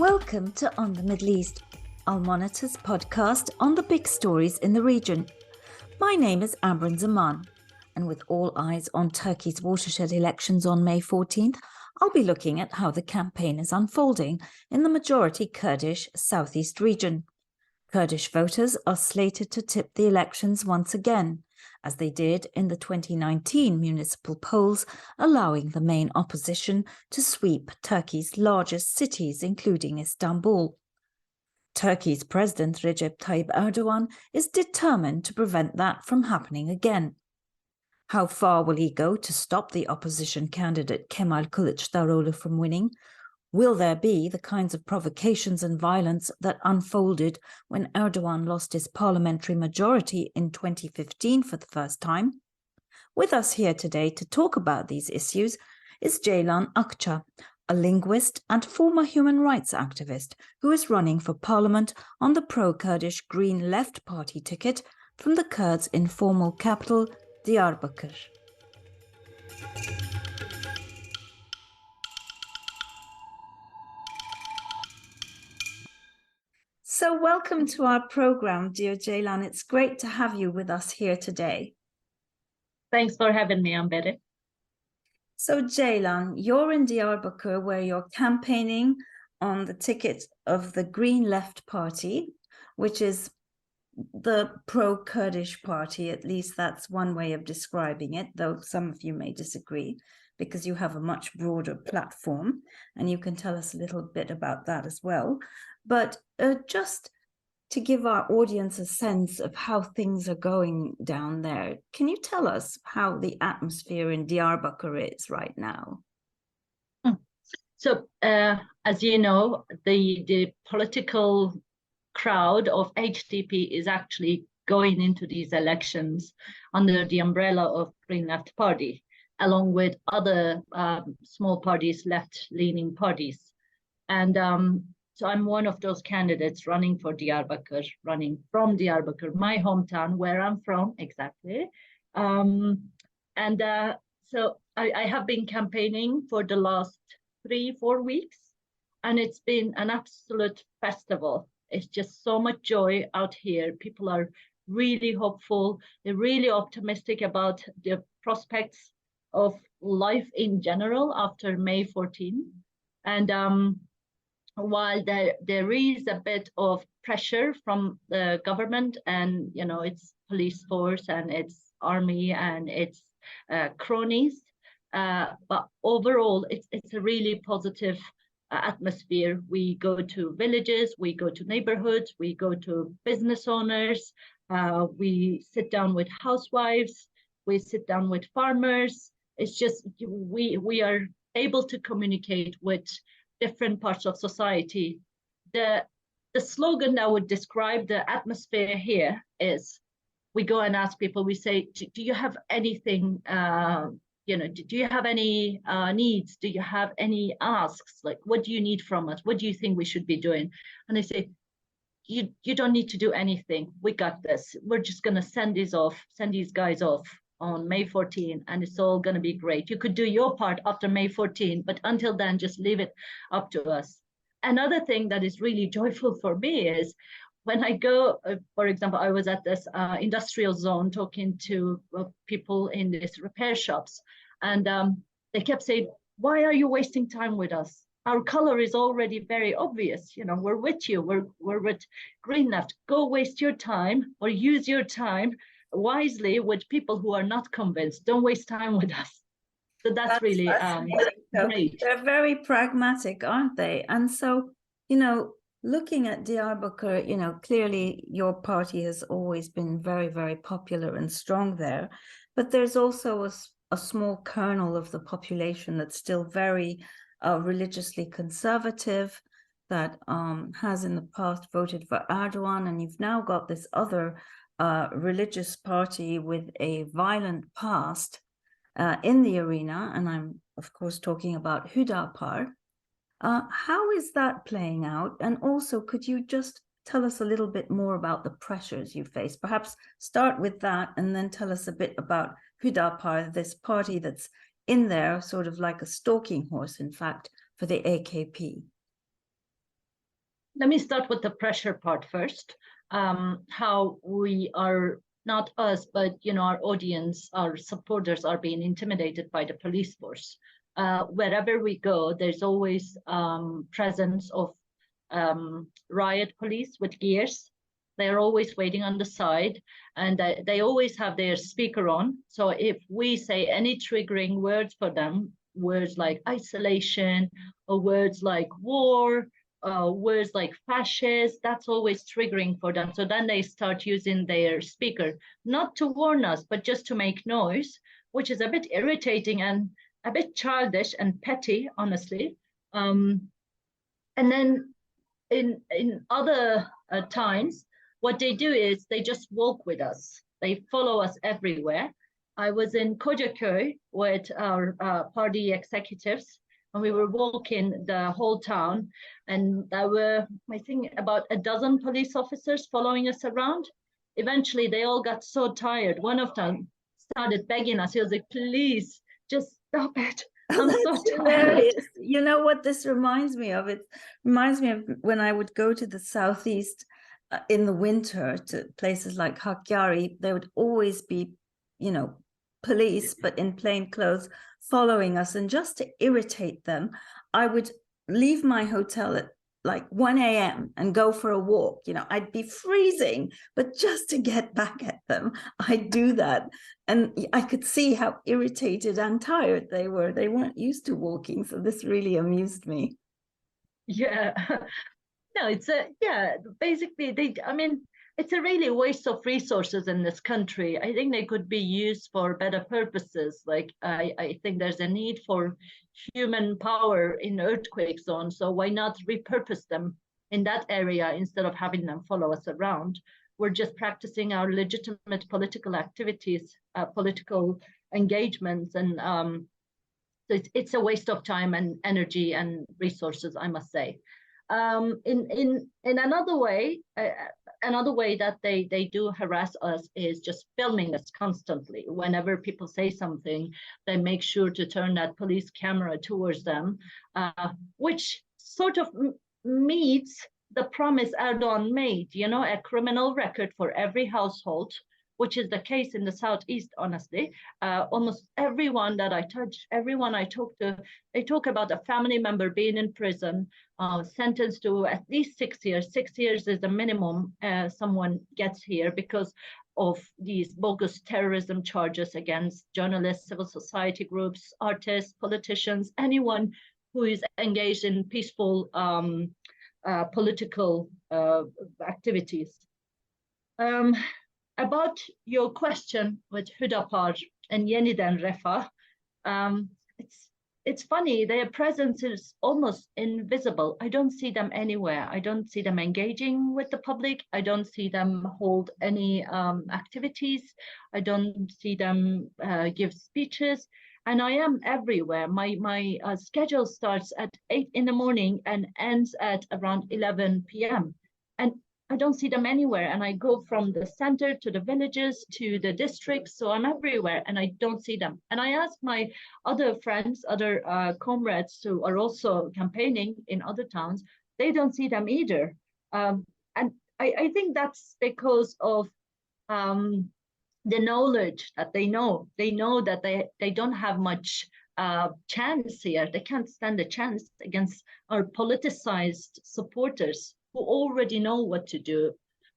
Welcome to On the Middle East, Al Monitor's podcast on the big stories in the region. My name is Amran Zaman, and with all eyes on Turkey's watershed elections on May 14th, I'll be looking at how the campaign is unfolding in the majority Kurdish southeast region. Kurdish voters are slated to tip the elections once again, as they did in the 2019 municipal polls, allowing the main opposition to sweep Turkey's largest cities, including Istanbul. Turkey's President Recep Tayyip Erdogan is determined to prevent that from happening again. How far will he go to stop the opposition candidate Kemal Kılıçdaroğlu from winning? Will there be the kinds of provocations and violence that unfolded when Erdogan lost his parliamentary majority in 2015 for the first time? With us here today to talk about these issues is Ceylan Akca, a linguist and former human rights activist who is running for parliament on the Pro-Kurdish Green Left Party ticket from the Kurds' informal capital, Diyarbakır. So welcome to our program, dear Ceylan. It's great to have you with us here today. Thanks for having me, Amberi. So Ceylan, you're in Diyarbakır where you're campaigning on the ticket of the Green Left Party, which is the pro-Kurdish party. At least that's one way of describing it, though some of you may disagree, because you have a much broader platform, and you can tell us a little bit about that as well. But just to give our audience a sense of how things are going down there, can you tell us how the atmosphere in Diyarbakır is right now? So, as you know, the political crowd of HDP is actually going into these elections under the umbrella of Green Left Party, along with other small parties, left-leaning parties. And so I'm one of those candidates running for Diyarbakır, running from Diyarbakır, my hometown, where I'm from exactly. So I have been campaigning for the last 3-4 weeks, and it's been an absolute festival. It's just so much joy out here. People are really hopeful. They're really optimistic about the prospects of life in general after May 14. And while there is a bit of pressure from the government and, you know, its police force and its army and its cronies, but overall it's a really positive atmosphere. We go to villages, we go to neighborhoods, we go to business owners, we sit down with housewives, we sit down with farmers. It's just we are able to communicate with different parts of society. The slogan that would describe the atmosphere here is, we go and ask people, we say, do you have anything, do you have any needs? Do you have any asks? Like, what do you need from us? What do you think we should be doing? And they say, you don't need to do anything. We got this. We're just gonna send these guys off on May 14, and it's all going to be great. You could do your part after May 14, but until then, just leave it up to us. Another thing that is really joyful for me is when I go, for example, I was at this industrial zone talking to people in these repair shops, and they kept saying, why are you wasting time with us? Our color is already very obvious. You know, we're with you. We're with Green Left. Go waste your time or use your time wisely with people who are not convinced. Don't waste time with us. So that's really great. They're very pragmatic, aren't they? And so, you know, looking at Diyarbakır, you know, clearly your party has always been very, very popular and strong there, but there's also a small kernel of the population that's still very religiously conservative, that has in the past voted for Erdogan, and you've now got this other religious party with a violent past in the arena, and I'm of course talking about Hüdapar. How is that playing out? And also, could you just tell us a little bit more about the pressures you face? Perhaps start with that and then tell us a bit about Hüdapar, this party that's in there, sort of like a stalking horse, in fact, for the AKP. Let me start with the pressure part first. How we are, not us, but our audience, our supporters are being intimidated by the police force. Wherever we go, there's always presence of riot police with gears. They're always waiting on the side, and they always have their speaker on. So if we say any triggering words for them, words like isolation or words like war, words like fascist, that's always triggering for them. So then they start using their speaker, not to warn us, but just to make noise, which is a bit irritating and a bit childish and petty, honestly. And then in other times, what they do is they just walk with us. They follow us everywhere. I was in Kocaköy with our party executives, and we were walking the whole town, and there were, I think, about a dozen police officers following us around. Eventually, they all got so tired. One of them started begging us. He was like, please, just stop it. I'm so tired. You know what this reminds me of? It reminds me of when I would go to the southeast in the winter to places like Hakkari. There would always be, police, but in plain clothes, following us. And just to irritate them, I would leave my hotel at like 1 a.m. and go for a walk. I'd be freezing, but just to get back at them, I'd do that. And I could see how irritated and tired they were. They weren't used to walking. So this really amused me. Yeah. No, basically it's a really waste of resources in this country. I think they could be used for better purposes. Like I think there's a need for human power in earthquake zones. So why not repurpose them in that area instead of having them follow us around? We're just practicing our legitimate political activities, political engagements, and so it's a waste of time and energy and resources, I must say. In another way that they do harass us is just filming us constantly. Whenever people say something, they make sure to turn that police camera towards them, which sort of meets the promise Erdogan made, a criminal record for every household, which is the case in the Southeast, honestly. Almost everyone that I touch, everyone I talk to, they talk about a family member being in prison, sentenced to at least 6 years. 6 years is the minimum someone gets here because of these bogus terrorism charges against journalists, civil society groups, artists, politicians, anyone who is engaged in peaceful political activities. About your question with Hüdapar and Yeniden Refah, it's funny, their presence is almost invisible. I don't see them anywhere. I don't see them engaging with the public. I don't see them hold any activities. I don't see them give speeches. And I am everywhere. My schedule starts at 8 in the morning and ends at around 11 p.m. And I don't see them anywhere. And I go from the center to the villages to the districts. So I'm everywhere and I don't see them. And I ask my other friends, other comrades who are also campaigning in other towns, they don't see them either. And I think that's because of the knowledge that they know that they don't have much chance here. They can't stand a chance against our politicized supporters who already know what to do.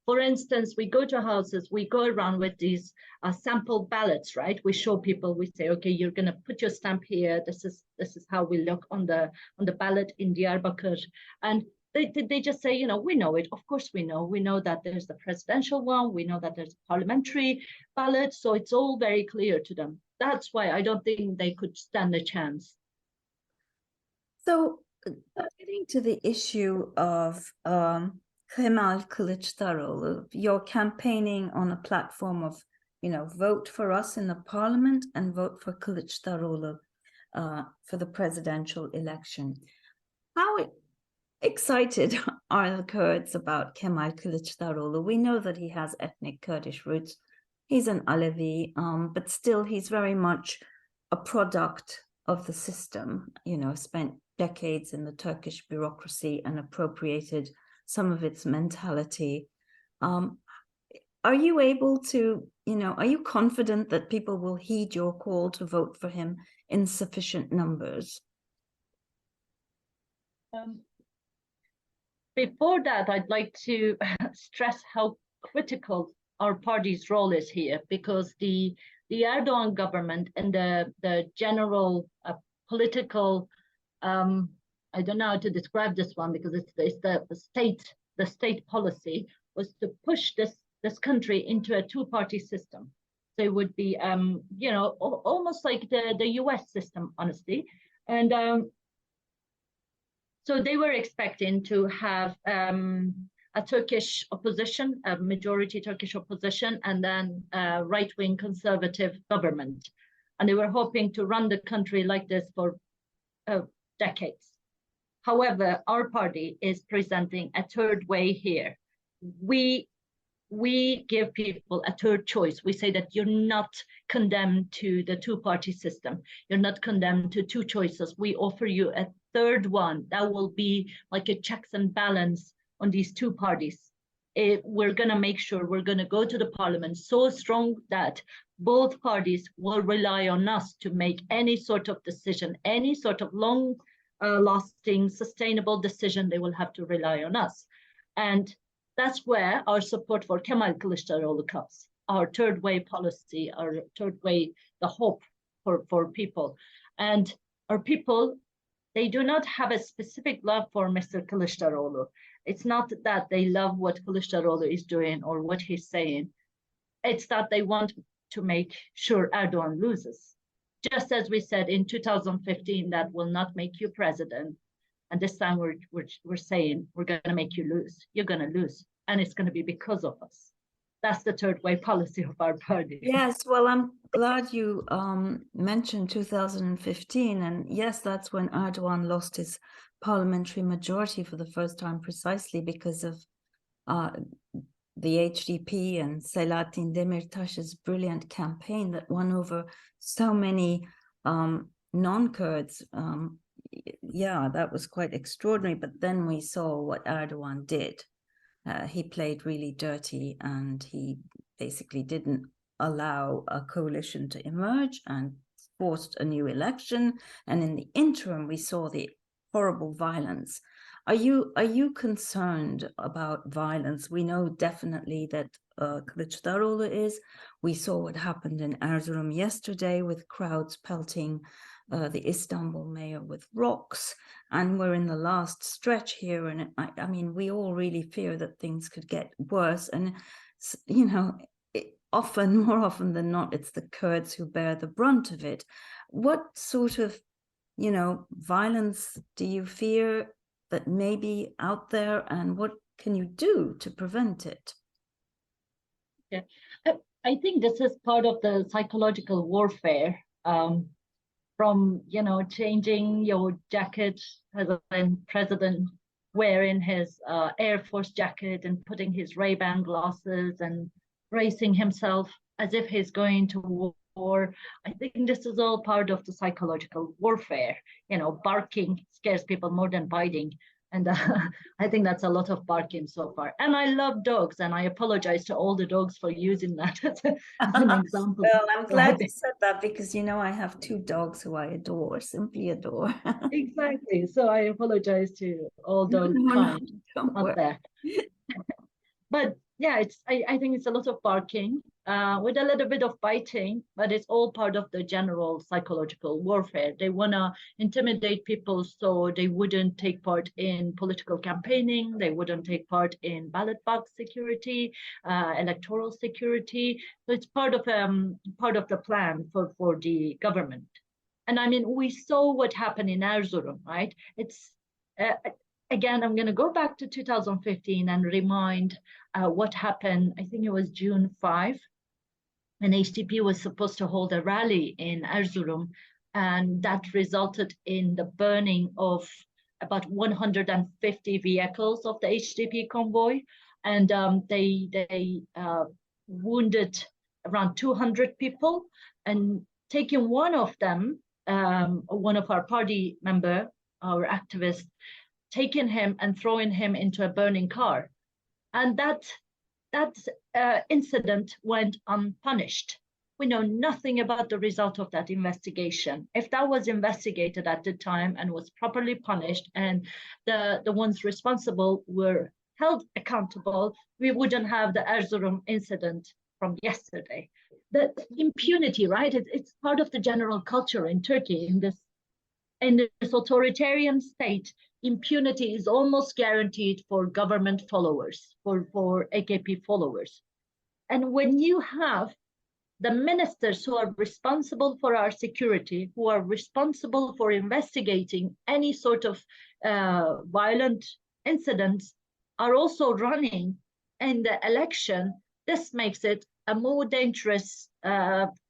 For instance, we go to houses, we go around with these sample ballots, right? We show people, we say, okay, you're going to put your stamp here. This is how we look on the ballot in Diyarbakir. And they just say, we know it. Of course we know. We know that there's the presidential one. We know that there's a parliamentary ballot. So it's all very clear to them. That's why I don't think they could stand a chance. So getting to the issue of Kemal Kılıçdaroğlu, you're campaigning on a platform of, vote for us in the parliament and vote for Kılıçdaroğlu for the presidential election. How excited are the Kurds about Kemal Kılıçdaroğlu? We know that he has ethnic Kurdish roots. He's an Alevi, but still he's very much a product of the system, spent decades in the Turkish bureaucracy and appropriated some of its mentality. Are you able to, are you confident that people will heed your call to vote for him in sufficient numbers? Before that, I'd like to stress how critical our party's role is here, because the Erdogan government and the general political, I don't know how to describe this one, because it's the state policy was to push this country into a two-party system. So it would be, almost like the US system, honestly. And so they were expecting to have a Turkish opposition, a majority Turkish opposition, and then a right-wing conservative government. And they were hoping to run the country like this for decades. However, our party is presenting a third way here. We give people a third choice. We say that you're not condemned to the two-party system. You're not condemned to two choices. We offer you a third one that will be like a checks and balance on these two parties. We're going to make sure we're going to go to the parliament so strong that both parties will rely on us to make any sort of decision, any sort of long-lasting, sustainable decision. They will have to rely on us. And that's where our support for Kemal Kılıçdaroğlu comes, our third way policy, our third way, the hope for people. And our people, they do not have a specific love for Mr. Kılıçdaroğlu. It's not that they love what Kılıçdaroğlu is doing or what he's saying. It's that they want to make sure Erdogan loses. Just as we said in 2015, that will not make you president. And this time we're saying, we're going to make you lose. You're going to lose. And it's going to be because of us. That's the third way policy of our party. Yes, well, I'm glad you mentioned 2015. And yes, that's when Erdogan lost his parliamentary majority for the first time, precisely because of the HDP and Selahattin Demirtaş's brilliant campaign that won over so many non-Kurds. Yeah, that was quite extraordinary. But then we saw what Erdogan did. He played really dirty, and he basically didn't allow a coalition to emerge and forced a new election. And in the interim, we saw the horrible violence. Are you concerned about violence? We know definitely that Kılıçdaroğlu is. We saw what happened in Erzurum yesterday with crowds pelting the Istanbul mayor with rocks, and we're in the last stretch here, and I mean, we all really fear that things could get worse. And more often than not, it's the Kurds who bear the brunt of it. What sort of violence do you fear that may be out there, and what can you do to prevent it? Yeah, I think this is part of the psychological warfare. From changing your jacket as a president, wearing his Air Force jacket and putting his Ray-Ban glasses and bracing himself as if he's going to war. I think this is all part of the psychological warfare. Barking scares people more than biting. And I think that's a lot of barking so far. And I love dogs, and I apologize to all the dogs for using that as an example. Well, I'm glad you said that, because I have two dogs who I adore, simply adore. Exactly. So I apologize to all dog kind out there. But yeah, I think it's a lot of barking with a little bit of biting, but it's all part of the general psychological warfare. They want to intimidate people so they wouldn't take part in political campaigning. They wouldn't take part in ballot box security, electoral security. So it's part of the plan for the government. And I mean, we saw what happened in Erzurum, right? It's again, I'm going to go back to 2015 and remind what happened. I think it was June 5, and HDP was supposed to hold a rally in Erzurum, and that resulted in the burning of about 150 vehicles of the HDP convoy, and they wounded around 200 people, and taking one of them, one of our party member, our activist, taking him and throwing him into a burning car. And that incident went unpunished. We know nothing about the result of that investigation. If that was investigated at the time and was properly punished, and the ones responsible were held accountable, we wouldn't have the Erzurum incident from yesterday. The impunity, right? It's part of the general culture in Turkey. In this authoritarian state, impunity is almost guaranteed for government followers, for AKP followers. And when you have the ministers who are responsible for our security, who are responsible for investigating any sort of violent incidents, are also running in the election, this makes it a more dangerous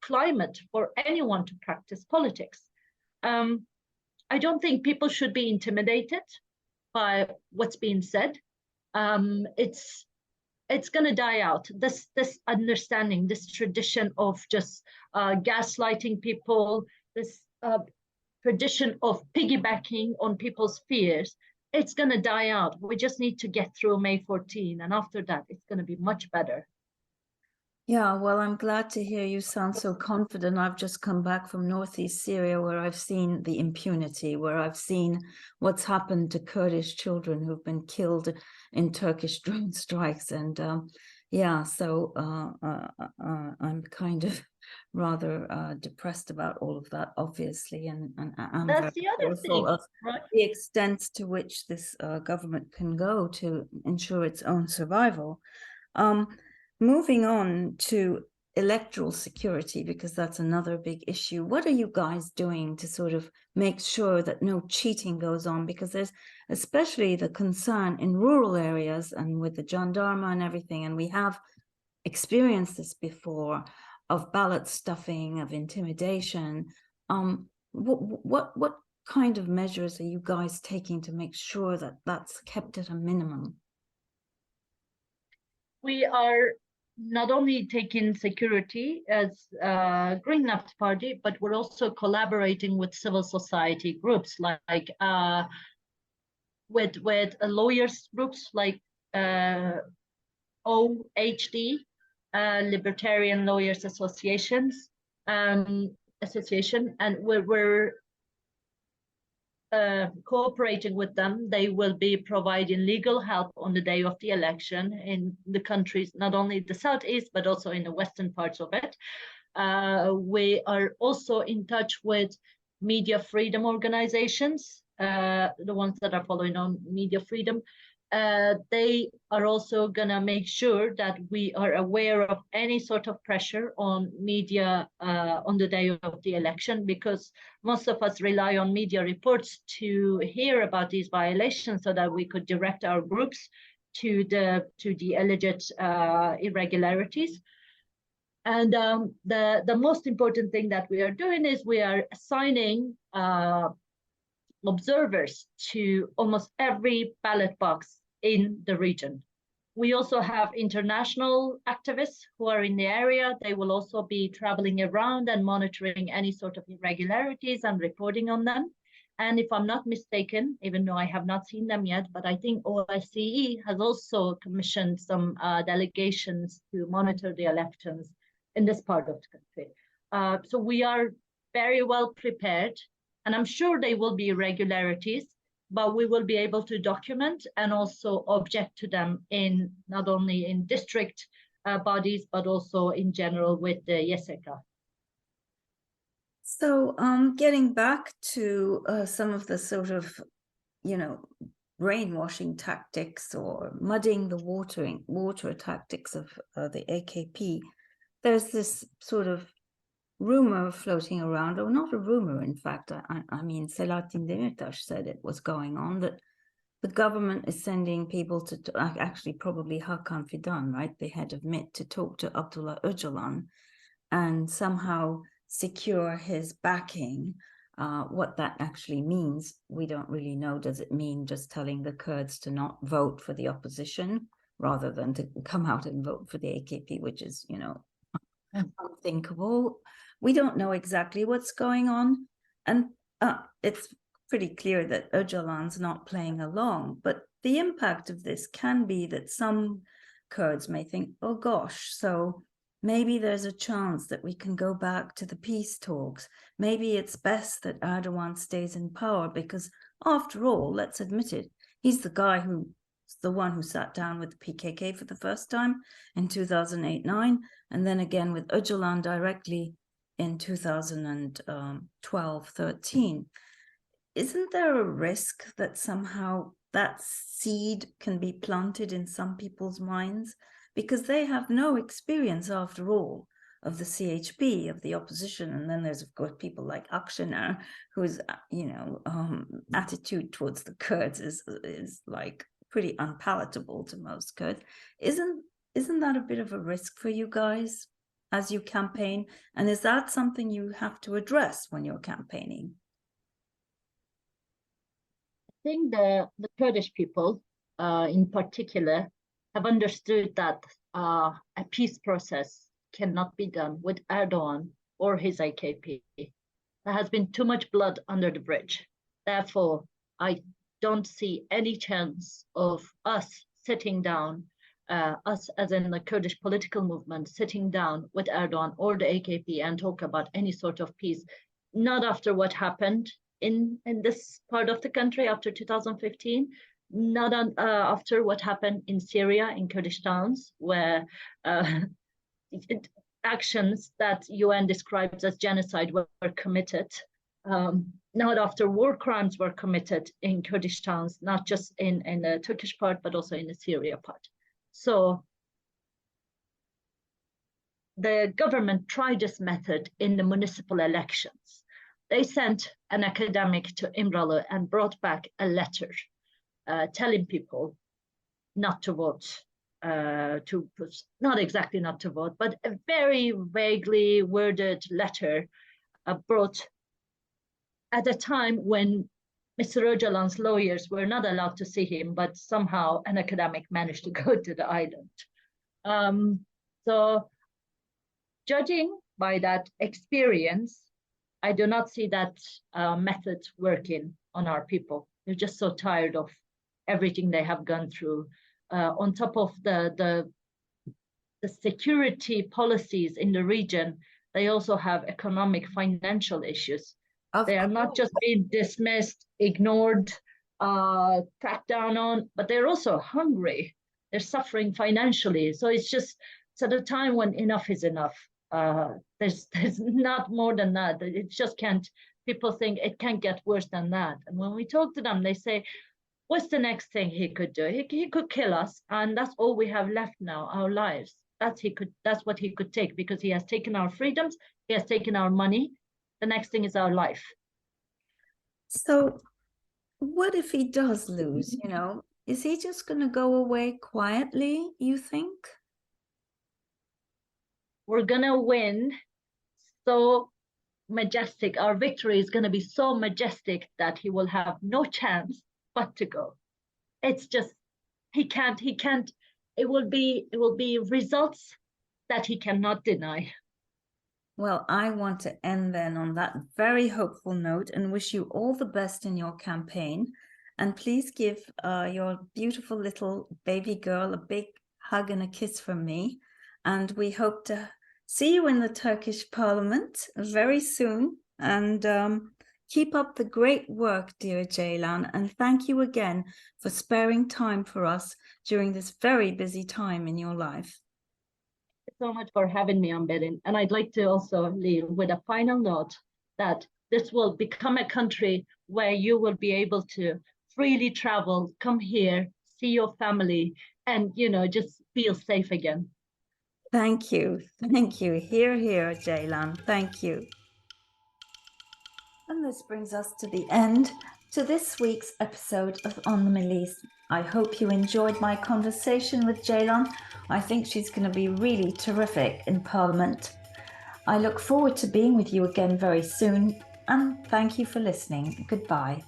climate for anyone to practice politics. I don't think people should be intimidated by what's being said. It's going to die out. This understanding, this tradition of just gaslighting people, this tradition of piggybacking on people's fears, it's going to die out. We just need to get through May 14, and after that, it's going to be much better. Yeah, well, I'm glad to hear you sound so confident. I've just come back from northeast Syria, where I've seen the impunity, where I've seen what's happened to Kurdish children who've been killed in Turkish drone strikes. And yeah, so I'm kind of rather depressed about all of that, obviously. And I'm That's very the other fearful thing, of right? the extent to which this government can go to ensure its own survival. Moving on to electoral security, because that's another big issue. What are you guys doing to sort of make sure that no cheating goes on? Because there's especially the concern in rural areas and with the gendarme and everything, and we have experienced this before, of ballot stuffing, of intimidation. What kind of measures are you guys taking to make sure that that's kept at a minimum? We are not only taking security as Green Left Party, but we're also collaborating with civil society groups like with lawyers groups like OHD, Libertarian Lawyers Association, and we're cooperating with them. They will be providing legal help on the day of the election in the countries, not only the southeast, but also in the western parts of it. We are also in touch with media freedom organizations, the ones that are following on media freedom. They are also going to make sure that we are aware of any sort of pressure on media on the day of the election, because most of us rely on media reports to hear about these violations so that we could direct our groups to the alleged irregularities. And the most important thing that we are doing is we are assigning observers to almost every ballot box in the region. We also have international activists who are in the area. They will also be traveling around and monitoring any sort of irregularities and reporting on them. And if I'm not mistaken, even though I have not seen them yet, but I think OSCE has also commissioned some delegations to monitor the elections in this part of the country. So we are very well prepared. And I'm sure there will be irregularities, but we will be able to document and also object to them in not only in district bodies, but also in general with the YSK. So getting back to some of the sort of, brainwashing tactics or muddying the water tactics of the AKP, there's this sort of rumor floating around, or not a rumor, in fact, I mean, Selahattin Demirtas said it was going on, that the government is sending people to actually probably Hakan Fidan, right, the head of MIT, to talk to Abdullah Öcalan and somehow secure his backing. What that actually means, we don't really know. Does it mean just telling the Kurds to not vote for the opposition rather than to come out and vote for the AKP, which is, unthinkable? We don't know exactly what's going on. And it's pretty clear that Öcalan's not playing along, but the impact of this can be that some Kurds may think, oh gosh, so maybe there's a chance that we can go back to the peace talks. Maybe it's best that Erdogan stays in power because, after all, let's admit it, he's the one who sat down with the PKK for the first time in 2008-9, and then again with Öcalan directly in 2012-13. Isn't there a risk that somehow that seed can be planted in some people's minds? Because they have no experience, after all, of the CHP, of the opposition. And then there's, of course, people like Akşener, whose, attitude towards the Kurds is like pretty unpalatable to most Kurds. Isn't that a bit of a risk for you guys as you campaign? And is that something you have to address when you're campaigning? I think the Kurdish people, in particular, have understood that a peace process cannot be done with Erdogan or his AKP. There has been too much blood under the bridge. Therefore, I don't see any chance of us sitting down, us as in the Kurdish political movement, sitting down with Erdogan or the AKP and talk about any sort of peace, not after what happened in this part of the country after 2015, not after what happened in Syria, in Kurdish towns, where actions that UN describes as genocide were committed, not after war crimes were committed in Kurdish towns, not just in the Turkish part, but also in the Syria part. So the government tried this method in the municipal elections. They sent an academic to İmralı and brought back a letter telling people not to vote, not exactly not to vote, but a very vaguely worded letter brought at a time when Mr. Öcalan's lawyers were not allowed to see him, but somehow an academic managed to go to the island. So judging by that experience, I do not see that method working on our people. They're just so tired of everything they have gone through. On top of the security policies in the region, they also have economic, financial issues. They are not just being dismissed, ignored, cracked down on, but they're also hungry. They're suffering financially. So it's at a time when enough is enough. There's not more than that. It just can't. People think it can't get worse than that. And when we talk to them, they say, what's the next thing he could do? He could kill us, and that's all we have left now, our lives. That's what he could take, because he has taken our freedoms, he has taken our money. The next thing is our life. So what if he does lose, Is he just going to go away quietly, you think? We're going to win so majestic. Our victory is going to be so majestic that he will have no chance but to go. It's just, he can't, it will be results that he cannot deny. Well, I want to end then on that very hopeful note and wish you all the best in your campaign. And please give your beautiful little baby girl a big hug and a kiss from me. And we hope to see you in the Turkish Parliament very soon. And keep up the great work, dear Ceylan. And thank you again for sparing time for us during this very busy time in your life. So much for having me, Amberin. And I'd like to also leave with a final note that this will become a country where you will be able to freely travel, come here, see your family, and just feel safe again. Thank you. Thank you. Hear, hear, Ceylan. Thank you. And this brings us to the end to this week's episode of On the Middle East. I hope you enjoyed my conversation with Ceylan. I think she's going to be really terrific in Parliament. I look forward to being with you again very soon, and thank you for listening. Goodbye.